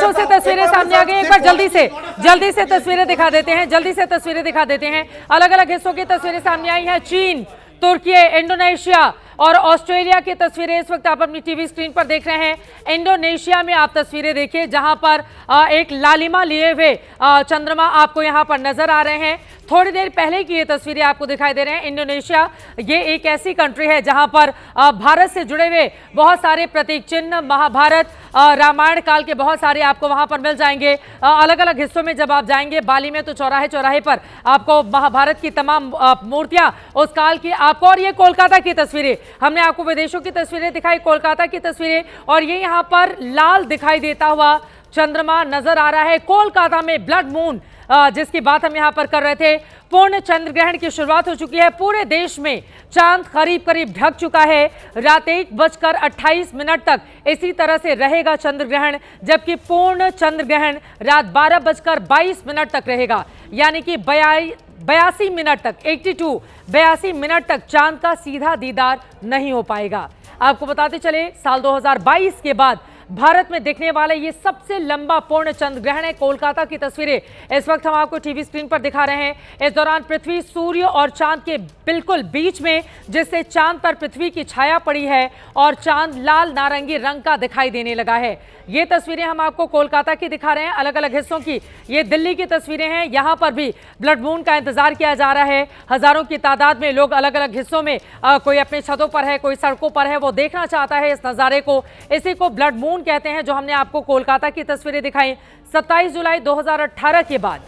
हिस्सों से तस्वीरें सामने आ गई। एक बार जल्दी से तस्वीरें दिखा देते हैं। अलग अलग हिस्सों की तस्वीरें सामने आई हैं। चीन, तुर्की, इंडोनेशिया और ऑस्ट्रेलिया की तस्वीरें इस वक्त आप अपनी टीवी स्क्रीन पर देख रहे हैं। इंडोनेशिया में आप तस्वीरें देखिए जहां पर एक लालिमा लिए हुए चंद्रमा आपको यहां पर नजर आ रहे हैं। थोड़ी देर पहले की ये तस्वीरें आपको दिखाई दे रहे हैं। इंडोनेशिया ये एक ऐसी कंट्री है जहां पर भारत से जुड़े हुए बहुत सारे प्रतीक चिन्ह, महाभारत, रामायण काल के बहुत सारे आपको वहां पर मिल जाएंगे। अलग अलग हिस्सों में जब आप जाएंगे, बाली में तो चौराहे चौराहे पर आपको महाभारत की तमाम मूर्तियां उस काल की आपको, और ये कोलकाता की तस्वीरें, हमने आपको विदेशों की तस्वीरें दिखाई, कोलकाता की तस्वीरें, और ये यहाँ पर लाल दिखाई देता हुआ चंद्रमा नजर आ रहा है। कोलकाता में ब्लड मून जिसकी बात हम यहाँ पर कर रहे थे, पूर्ण चंद्र ग्रहण की शुरुआत हो चुकी है। पूरे देश में चांद करीब करीब ढक चुका है। रात 1:28 तक इसी तरह से रहेगा चंद्र ग्रहण, जबकि पूर्ण चंद्र ग्रहण रात 12:22 तक रहेगा, यानी कि 82 मिनट तक, 82 मिनट तक चांद का सीधा दीदार नहीं हो पाएगा। आपको बताते चले, साल 2022 के बाद भारत में दिखने वाला ये सबसे लंबा पूर्ण चंद्र ग्रहण है। कोलकाता की तस्वीरें इस वक्त हम आपको टीवी स्क्रीन पर दिखा रहे हैं। इस दौरान पृथ्वी सूर्य और चांद के बिल्कुल बीच में, जिससे चांद पर पृथ्वी की छाया पड़ी है और चांद लाल नारंगी रंग का दिखाई देने लगा है। ये तस्वीरें हम आपको कोलकाता की दिखा रहे हैं, अलग अलग हिस्सों की। ये दिल्ली की तस्वीरें हैं, यहाँ पर भी ब्लड मून का इंतजार किया जा रहा है। हजारों की तादाद में लोग अलग अलग हिस्सों में, कोई अपने छतों पर है, कोई सड़कों पर है, वो देखना चाहता है इस नज़ारे को। इसी को ब्लड मून कहते हैं, जो हमने आपको कोलकाता की तस्वीरें दिखाई। 27 जुलाई 2018 के बाद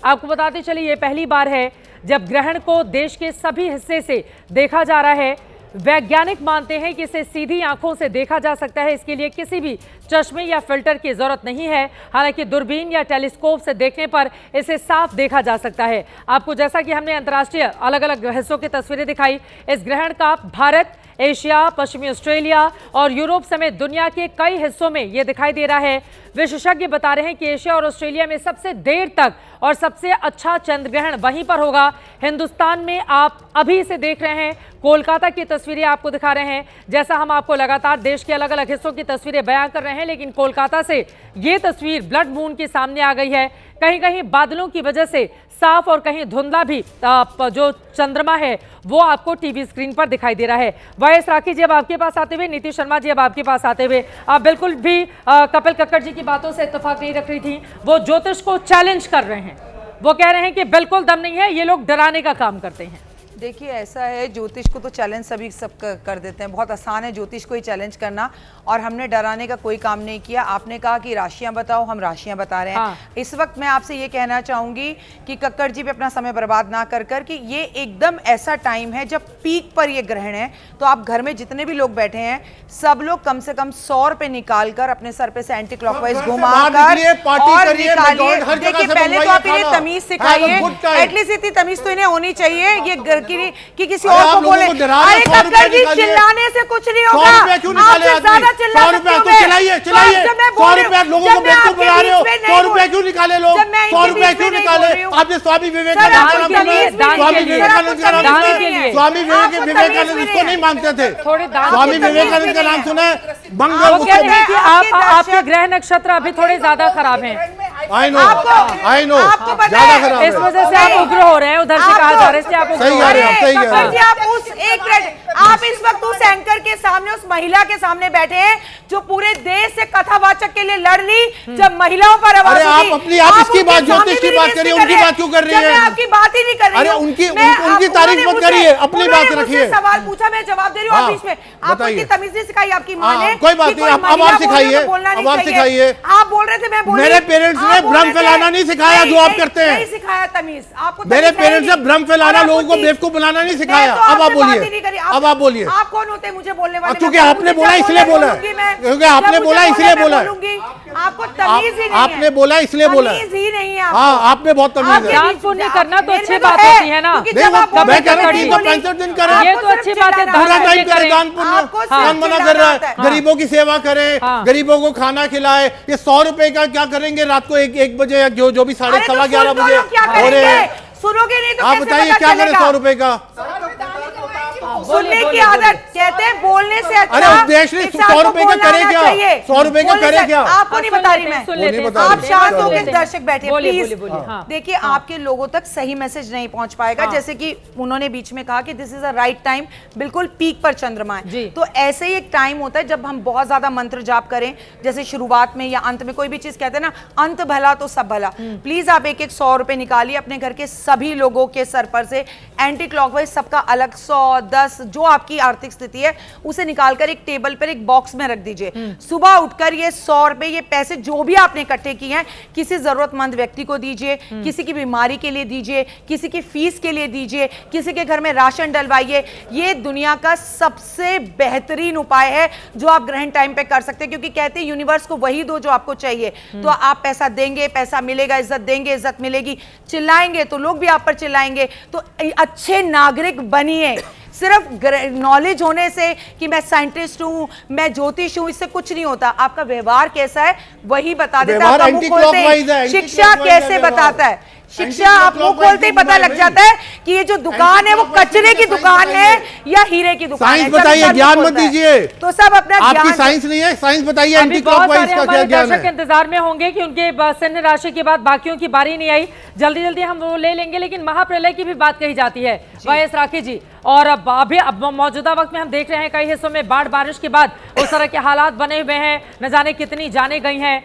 आपको बताते चलिए, ये पहली बार है जब ग्रहण को देश के सभी हिस्से से देखा जा रहा है। वैज्ञानिक मानते हैं कि इसे सीधी आंखों से देखा जा सकता है, इसके लिए किसी भी चश्मे या फिल्टर की जरूरत नहीं है। हालांकि दूरबीन या टेलीस्कोप से देखने पर इसे साफ देखा जा सकता है। आपको जैसा कि हमने अंतर्राष्ट्रीय अलग अलग हिस्सों की तस्वीरें दिखाई, इस ग्रहण का भारत, एशिया, पश्चिमी ऑस्ट्रेलिया और यूरोप समेत दुनिया के कई हिस्सों में यह दिखाई दे रहा है। विशेषज्ञ बता रहे हैं कि एशिया और ऑस्ट्रेलिया में सबसे देर तक और सबसे अच्छा चंद्र ग्रहण वहीं पर होगा। हिंदुस्तान में आप अभी इसे देख रहे हैं, कोलकाता की तस्वीरें आपको दिखा रहे हैं। जैसा हम आपको लगातार देश के अलग अलग हिस्सों की तस्वीरें बयां कर रहे हैं, लेकिन कोलकाता से ये तस्वीर ब्लड मून के सामने आ गई है। कहीं कहीं बादलों की वजह से साफ और कहीं धुंधला भी जो चंद्रमा है वो आपको टीवी स्क्रीन पर दिखाई दे रहा है। वाईएस राखी जी अब आपके पास आते हुए, नीतीश शर्मा जी अब आपके पास आते हुए, आप बिल्कुल भी कपिल कक्कड़ जी की बातों से इत्तेफाक नहीं रख रही थी। वो ज्योतिष को चैलेंज कर रहे हैं, वो कह रहे हैं कि बिल्कुल दम नहीं है, ये लोग डराने का काम करते हैं। देखिए ऐसा है, ज्योतिष को तो चैलेंज सभी सब कर देते हैं, बहुत आसान है ज्योतिष को ही चैलेंज करना, और हमने डराने का कोई काम नहीं किया। आपने कहा कि राशियां बताओ, हम राशियां बता रहे हैं। हाँ। इस वक्त मैं आपसे ये कहना चाहूंगी कि कक्कड़ जी पे अपना समय बर्बाद ना कर कि ये एकदम ऐसा टाइम है जब पीक पर ये ग्रहण है। तो आप घर में जितने भी लोग बैठे हैं, सब लोग कम से कम 100 रुपए निकाल कर अपने सर पे से एंटी क्लॉकवाइज घुमाकर और निकालिए। देखिए पहले तो आप इन्हें तमीज सिखाइए, एटलीस्ट इतनी तमीज तो इन्हें होनी चाहिए ये कि किसी और को बोले। अरे कक्कड़ जी, चिल्लाने से कुछ नहीं होगा, आपसे ज्यादा चिल्ला सकते हो। चिल्लाइए 100 रुपए लोगों को बेवकूफ बना रहे हो। 100 रुपए क्यों निकाले लोग? 100 रुपए क्यों निकाले? आपने स्वामी विवेकानंद इसको नहीं मानते थे। स्वामी विवेकानंद का नाम सुना है? आपके ग्रह नक्षत्र अभी थोड़े ज्यादा खराब हैं। आई नो ज्यादा खराब है, इस वजह से आप उग्र हो रहे हैं, उधर से कहा जा रहा है, इसलिए आप सही कह रहे हैं, सही कह रहे हैं। आप उस एक मिनट, आप इस वक्त उस एंकर के सामने, उस महिला के सामने बैठे हैं जो पूरे देश से कथावाचक के लिए लड़ ली जब महिलाओं पर आवाज उठी। आप अपनी आप इसकी बात, ज्योतिष की बात करिए, उनकी बात क्यों कर रही है? आपकी बात ही नहीं कर रही। अरे उनकी तारीफ मत करिए, अपनी बात रखिए। सवाल पूछा, मैं जवाब दे रही हूँ। बीच में आपको इतनी तमीज नहीं सिखाई आपकी माँ ने? कोई बात नहीं, अब आप सिखाइए, अब आप सिखाइए। आप बोल रहे थे, मैं बोल, मेरे पेरेंट्स ने भ्रम फैलाना नहीं सिखाया जो आप करते हैं। नहीं सिखाया तमीज आपको, मेरे पेरेंट्स ने भ्रम फैलाना, लोगों को बेवकूफ बनाना नहीं सिखाया। अब आप बोलिए, अब आप बोलिए। आप कौन होते हैं मुझे बोलने वाले? क्योंकि आपने बोला इसलिए बोला, क्योंकि आपने बोला इसलिए बोला। आपको तमीज ही नहीं है, आपने बोला इसलिए बोला। तमीज ही नहीं है। हाँ, आपने बहुत तमीज है। दान पुण्य करना तो अच्छी बात होती है ना। मैं कह रहा हूँ 365 दिन करें, ये तो अच्छी बात है, पूरा टाइम करें दान पुण्य। कौन मना कर रहा है? गरीबों की सेवा करें, गरीबों को खाना खिलाए। ये 100 रुपए का क्या करेंगे रात को 1 बजे या जो भी 11:30 बजे? सुनोगे नहीं तो आप बताइए क्या करें 100 रुपए का? सुनने की आदत, कहते हैं बोलने से अच्छा। अरे देश ने 100 रुपए का करे क्या? 100 रुपए का करे क्या? आपको नहीं बता रही मैं, आप शांत होकर दर्शक बैठे प्लीज। देखिए आपके लोगों तक सही मैसेज नहीं पहुंच पाएगा, जैसे कि उन्होंने बीच में कहा कि this is a right time, बिल्कुल पीक पर चंद्रमा है। तो ऐसे ही एक टाइम होता है जब हम बहुत ज्यादा मंत्र जाप करें, जैसे शुरुआत में या अंत में कोई भी चीज कहते हैं ना, अंत भला तो सब भला। प्लीज आप एक 100 रुपए निकालिए अपने घर के सभी लोगों के सर पर से, एंटी क्लॉकवाइज सबका अलग 100, 10 जो आपकी आर्थिक स्थिति है उसे निकालकर एक टेबल पर एक बॉक्स में रख दीजिए। सुबह उठकर ये 100 रुपए, ये पैसे जो भी आपने इकट्ठे किए हैं किसी जरूरतमंद व्यक्ति को दीजिए, किसी की बीमारी के लिए दीजिए, किसी की फीस के लिए दीजिए, किसी के घर में राशन डलवाइए। ये दुनिया का सबसे बेहतरीन उपाय है जो आप ग्रहण टाइम पे कर सकते हैं, क्योंकि कहते हैं यूनिवर्स को वही दो जो आपको चाहिए। तो आप पैसा देंगे, पैसा मिलेगा, इज्जत देंगे, इज्जत मिलेगी, चिल्लाएंगे तो लोग भी आप पर चिल्लाएंगे। तो अच्छे नागरिक बनिए। सिर्फ नॉलेज होने से कि मैं साइंटिस्ट हूं, मैं ज्योतिष हूं, इससे कुछ नहीं होता। आपका व्यवहार कैसा है वही बता देता है। शिक्षा कैसे बताता है, शिक्षा आप मुंह खोलते ही पता लग जाता है कि ये जो दुकान है वो कचरे की दुकान है या हीरे की दुकान है। साइंस बताइए, ज्ञान मत दीजिए। तो सब अपना आपकी साइंस नहीं है, साइंस बताइए एंटी क्लॉकवाइज का क्या ज्ञान है। इंतजार में होंगे कि उनके सिंह राशि के बाद बाकियों की बारी नहीं आई, जल्दी जल्दी हम वो ले लेंगे। लेकिन महाप्रलय की भी बात कही जाती है वाईएस राखी जी, और अब मौजूदा वक्त में हम देख रहे हैं कई हिस्सों में बाढ़ बारिश के बाद उस तरह के हालात बने हुए हैं, न जाने कितनी जाने गई हैं,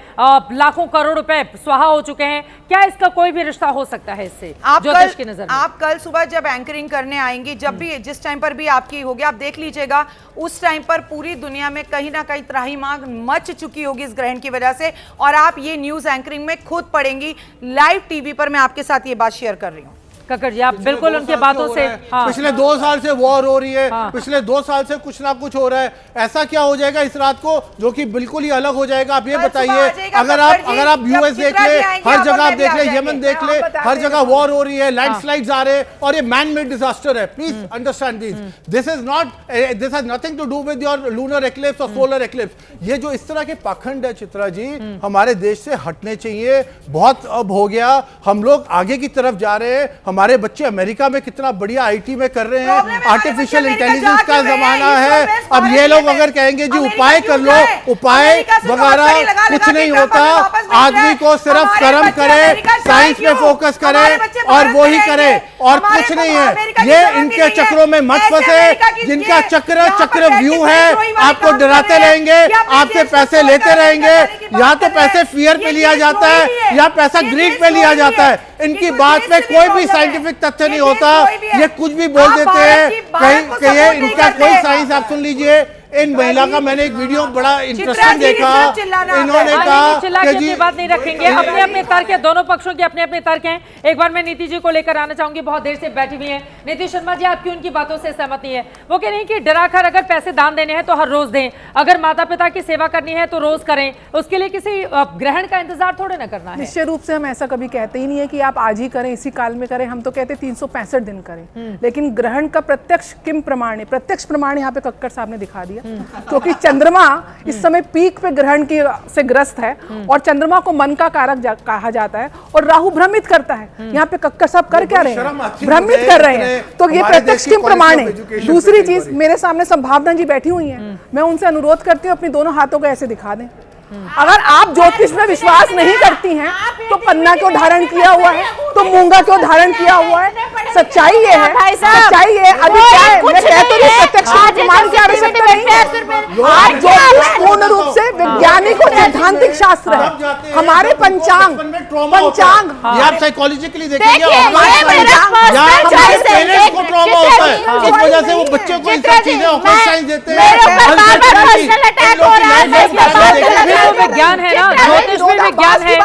लाखों करोड़ रुपए स्वाहा हो चुके हैं। क्या इसका कोई भी रिश्ता हो सकता है इससे? ज्योतिष की नजर में आप कल सुबह जब एंकरिंग करने आएंगी, जब भी जिस टाइम पर भी आपकी होगी, आप देख लीजिएगा उस टाइम पर पूरी दुनिया में कहीं ना कहीं त्राहिमाम मच चुकी होगी इस ग्रहण की वजह से, और आप ये न्यूज एंकरिंग में खुद पढ़ेंगी। लाइव टीवी पर मैं आपके साथ ये बात शेयर कर रही हूँ। कक्कड़ जी आप बिल्कुल उनके बातों से, पिछले 2 साल से वॉर हो रही है, पिछले 2 साल से कुछ ना कुछ हो रहा है। ऐसा क्या हो जाएगा इस रात को जो कि बिल्कुल ही अलग हो जाएगा? आप ये बताइए। अगर आप यूएस देख ले, हर जगह आप देख ले, यमन देख ले, हर जगह वॉर हो रही है, लैंडस्लाइड्स आ रहे हैं, और ये मैन मेड डिजास्टर है। Please understand this has nothing to do with your lunar eclipse और सोलर एक्लिप्स। ये जो इस तरह के पाखंड है चित्रा जी, हमारे देश से हटने चाहिए। बहुत अब हो गया, हम लोग आगे की तरफ जा रहे हैं। हमारे बच्चे अमेरिका में कितना बढ़िया आईटी में कर रहे हैं, आर्टिफिशियल इंटेलिजेंस का जमाना है। अब ये लोग अगर कहेंगे जी उपाय कर लो, उपाय वगैरह कुछ नहीं होता। आदमी को सिर्फ कर्म करे, साइंस पे फोकस करे और वो ही करे, और कुछ नहीं है। ये इनके चक्रों में मत फंसे, जिनका चक्र व्यू है, आपको डराते रहेंगे, आपसे पैसे लेते रहेंगे। या तो पैसे फियर पे लिया जाता है या पैसा ग्रीड पे लिया जाता है। इनकी बात पे कोई भी साइंटिफिक तथ्य नहीं होता, ये कुछ भी बोल देते हैं। कहीं इनका कोई साइंस आप सुन लीजिए। इन महिला का मैंने एक वीडियो बड़ा इंटरेस्टिंग देखा, इन्होंने कहा कि जी बात नहीं रखेंगे, अपने अपने तर्क है, दोनों पक्षों के अपने अपने तर्क हैं। एक बार मैं नीति जी को लेकर आना चाहूंगी, बहुत देर से बैठी हुई हैं। नीति शर्मा जी आपकी उनकी बातों से सहमत नहीं है? वो कह रही हैं कि डराकर अगर पैसे दान देने हैं तो हर रोज दें, अगर माता पिता की सेवा करनी है तो रोज करें, उसके लिए किसी ग्रहण का इंतजार थोड़े ना करना है। निश्चित रूप से हम ऐसा कभी कहते ही नहीं है कि आप आज ही करें, इसी काल में करें। हम तो कहते 365 दिन करें, लेकिन ग्रहण का प्रत्यक्ष किम प्रमाण है, प्रत्यक्ष प्रमाण यहाँ पे कक्कड़ साहब ने दिखा दिया। क्योंकि चंद्रमा इस समय पीक पे ग्रहण की से ग्रस्त है, और चंद्रमा को मन का कारक कहा जाता है, और राहु भ्रमित करता है। यहाँ पे कक्कड़ साहब कर क्या रहे हैं? भ्रमित कर रहे हैं। तो ये प्रत्यक्ष किम प्रमाण है। दूसरी चीज, मेरे सामने संभावना जी बैठी हुई हैं, मैं उनसे अनुरोध करती हूँ अपनी दोनों हाथों को ऐसे दिखा दें। अगर आप ज्योतिष में विश्वास नहीं करती हैं तो पन्ना क्यों धारण किया हुआ है, तो मूंगा क्यों धारण किया हुआ है? सच्चाई ये है, सच्चाई है। अभी क्या है, मैं कह तो रही प्रत्यक्ष प्रमाण की आवश्यकता नहीं है। आप ज्योतिष पूर्ण रूप से वैज्ञानिक और सैद्धांतिक शास्त्र है। हमारे पंचांग आप साइकोलॉजिकली देखेंगे, पेरेंट्स को ट्रॉमा होता है, इस वजह से वो बच्चों को इन सब चीजें ऑक्साइड देते हैं। विज्ञान है ना, ज्योतिष में विज्ञान है,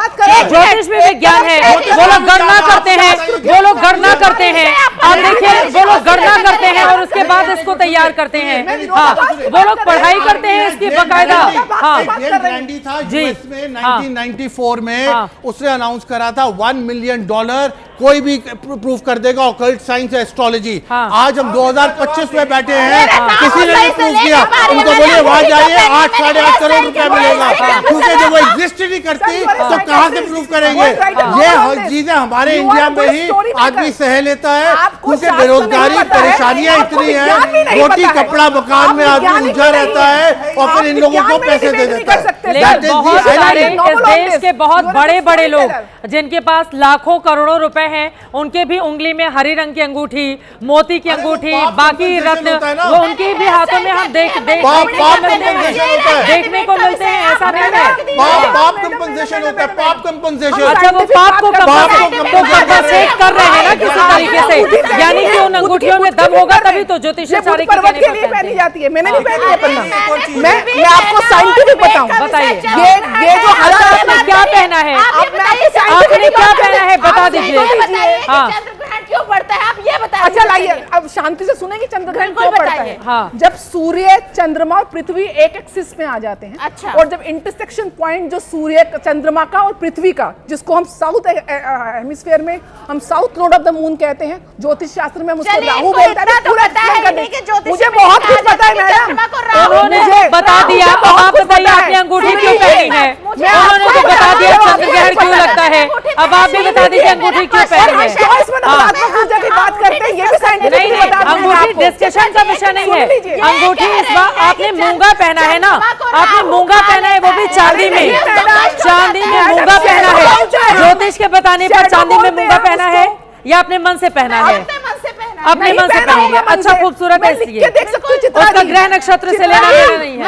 ज्योतिष में विज्ञान है। वो लोग गणना करते हैं, वो लोग गणना करते हैं। आप देखिए, वो लोग गणना करते हैं और उसके बाद इसको तैयार करते हैं। हाँ, वो लोग पढ़ाई करते हैं इसकी बकायदा। हाँ था यूएस में 1994 में, उसने अनाउंस करा था $1 मिलियन कोई भी प्रूफ कर देगा, ऑकल्ट साइंस, एस्ट्रोलॉजी। आज हम 2025 में बैठे हैं, किसी ने नहीं प्रूफ किया। उनको बोलिए वहां जाइए, 8-8.5 करोड़ रुपया मिलेगा, क्योंकि जब वो एग्जिस्ट ही नहीं करती तो कहां से प्रूफ करेंगे? ये चीजें हमारे इंडिया में ही आदमी सह लेता है, क्योंकि बेरोजगारी, परेशानियां इतनी है, रोटी कपड़ा मकान में आदमी उलझा रहता है और फिर इन लोगों को पैसे दे देता है। बहुत सारे इस देश के बहुत बड़े बड़े लोग जिनके पास लाखों करोड़ों रुपए हैं, उनके भी उंगली में हरी रंग की अंगूठी, मोती की अंगूठी, बाकी रत्न, वो उनके भी हाथों में हम देखने को मिलते हैं। ऐसा नहीं है, पाप कंपनसेशन होता है, पाप कंपनसेशन। अच्छा, वो पाप को कंपनसेट कर रहे हैं ना किसी तरीके से, यानी कि उन अंगूठियों में दम होगा तभी तो ज्योतिषाचार्य के लिए पहनी जाती है। मैंने नहीं पहनी है पन्ना, मैं आपको साइंटिफिक बताऊं। बताइए, ये जो आपने क्या पहना है, आपने क्या पहना है, बता दीजिए। हाँ, क्यों पड़ता है, आप ये बताइए। अच्छा लाइए, अब शांति से सुनेंगे चंद्रग्रहण क्यों पड़ता है। हाँ। जब सूर्य, चंद्रमा और पृथ्वी एक एक्सिस में आ जाते हैं, अच्छा। और जब इंटरसेक्शन पॉइंट जो सूर्य, चंद्रमा का और पृथ्वी का, जिसको हम साउथ हेमिस्फीयर में हम south node of the moon कहते हैं, ज्योतिष शास्त्र में हम उसको राहु बोलते हैं। तो पता है नहीं कि ज्योतिष मुझे में बहुत कहा कुछ पता है जाता है मैडम, उन्होंने बता दिया। अब आप बताइए आपने अंगूठी क्यों पहनी है, उन्होंने तो बता दिया चंद्रग्रहण क्यों लगता है, अब आप भी बता दीजिए अंगूठी क्यों पहनी है। ये भी साइंटिफिक नहीं नहीं, अंगूठी डिस्कशन का विषय नहीं है। अंगूठी इस बार आपने मूंगा पहना है ना, आपने मूंगा पहना है, वो भी चांदी में, चांदी में मूंगा पहना है। ज्योतिष के बताने पर चांदी में मूंगा पहना है या अपने मन से पहना है? अपने मन से पहनी है। अच्छा, खूबसूरत है, इसलिए उसका ग्रह नक्षत्र से लेना देना नहीं है।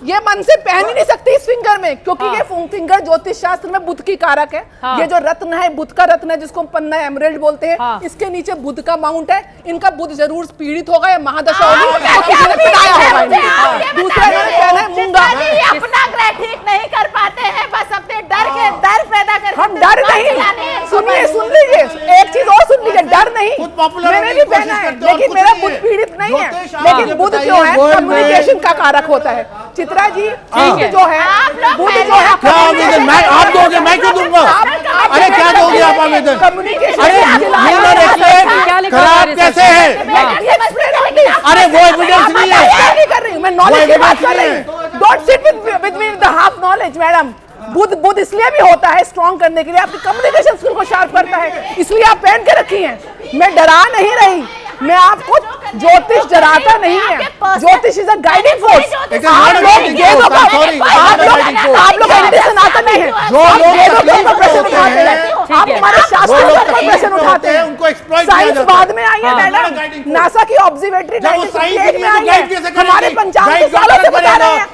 ये मन से पहन ही नहीं सकती इस फिंगर में, क्योंकि ये फिंगर ज्योतिष शास्त्र में बुध की कारक है। ये जो रत्न है, बुध का रत्न है, जिसको हम पन्ना एमराल्ड बोलते हैं, इसके नीचे बुध का माउंट है। इनका बुध जरूर पीड़ित होगा या महादशा होगी, दूसरा पहना है मूंगा। अपना ग्रह ठीक नहीं कर पाते हैं, बस अपने डर के डर पैदा कर। हम डर नहीं, सुनिए, सुन लीजिए, एक चीज और सुन लीजिए, डर नहीं, मैंने भी पहना है, लेकिन मेरा बुध पीड़ित नहीं है। लेकिन बुध क्यों है? कम्युनिकेशन का कारक होता है। चित्रा जी, जो है बुध जो है, क्या आवेदन मैं आप दोगे, मैं क्यों दूंगा? अरे क्या दोगे आप आवेदन? कम्युनिकेशन। अरे खराब कैसे है? अरे वो एविडेंस नहीं है, नहीं कर रही हूँ मैं, नॉलेज की बात कर रही हूँ। Don't sit with me the half knowledge madam. बुध इसलिए भी होता है स्ट्रॉन्ग करने के लिए, आपकी कम्युनिकेशन स्किल को शार्प करता है, इसलिए आप पहन के रखी हैं। मैं डरा नहीं रही, मैं आपको, ज्योतिष डराता नहीं है, ज्योतिष इज अ गाइडिंग फोर्स। आप लोग एजुकेशन आता नहीं है, आप हमारे शास्त्रों पर प्रश्न उठाते हैं, उनको एक्सप्लॉइट साइंस बाद में आई है मैडम। नासा की ऑब्जर्वेटरी 1968 में आई है, हमारे पंचांग के सालों से बता रहे हैं।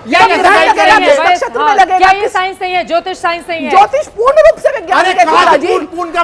क्या ये साइंस नहीं है, ज्योतिष साइंस नहीं है? ज्योतिष पूर्ण रूप से वैज्ञानिक है।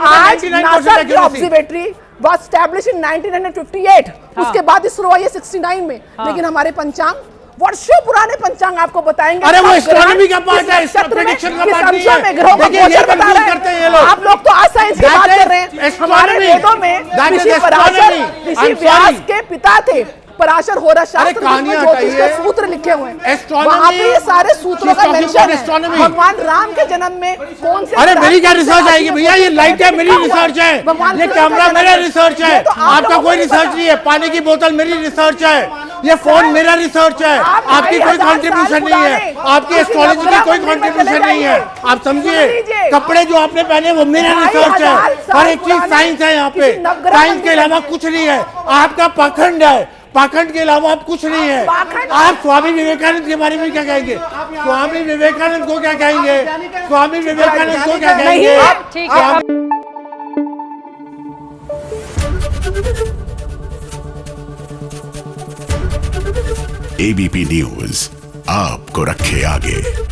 आज नासा की ऑब्जर्वेटरी was established in 1958, उसके बाद इसरो आई है 69 में, लेकिन हमारे पंचांग वर्षों पुराने पंचांग आपको बताएंगे। अरे वो एस्ट्रोनॉमी का पार्ट है, प्रेडिक्शन का पार्ट नहीं है। ग्रहों का गोचर बता रहे करते हैं ये हैं। लोग। आप लोग तो आज साइंस की बात कर रहे हैं। हमारे वेदों में ऋषि पराशर, ऋषि व्यास के पिता थे पराशर होरा शास्त्र, ज्योतिष के सूत्र लिखे हुए हैं, वहाँ पे ये सारे सूत्रों का मेंशन है। भगवान राम के जन्म में कौन से, अरे मेरी क्या रिसर्च आएगी भैया? ये लाइट है मेरी रिसर्च है, ये कैमरा मेरा रिसर्च है, आपका कोई रिसर्च नहीं है। पानी की बोतल मेरी रिसर्च है, ये फोन मेरा रिसर्च है, आपकी कोई कंट्रीब्यूशन नहीं है, आपकी एस्ट्रोलॉजी की कोई कंट्रीब्यूशन नहीं है। आप समझिए, कपड़े जो आपने पहने वो मेरा रिसर्च है, हर एक चीज साइंस है यहाँ पे, साइंस के अलावा कुछ नहीं है। आपका पाखंड है, पाखंड के अलावा आप कुछ नहीं है। आप स्वामी विवेकानंद के बारे में क्या कहेंगे? स्वामी विवेकानंद को क्या कहेंगे? स्वामी विवेकानंद को क्या कहेंगे? ठीक है। एबीपी न्यूज आपको रखे आगे।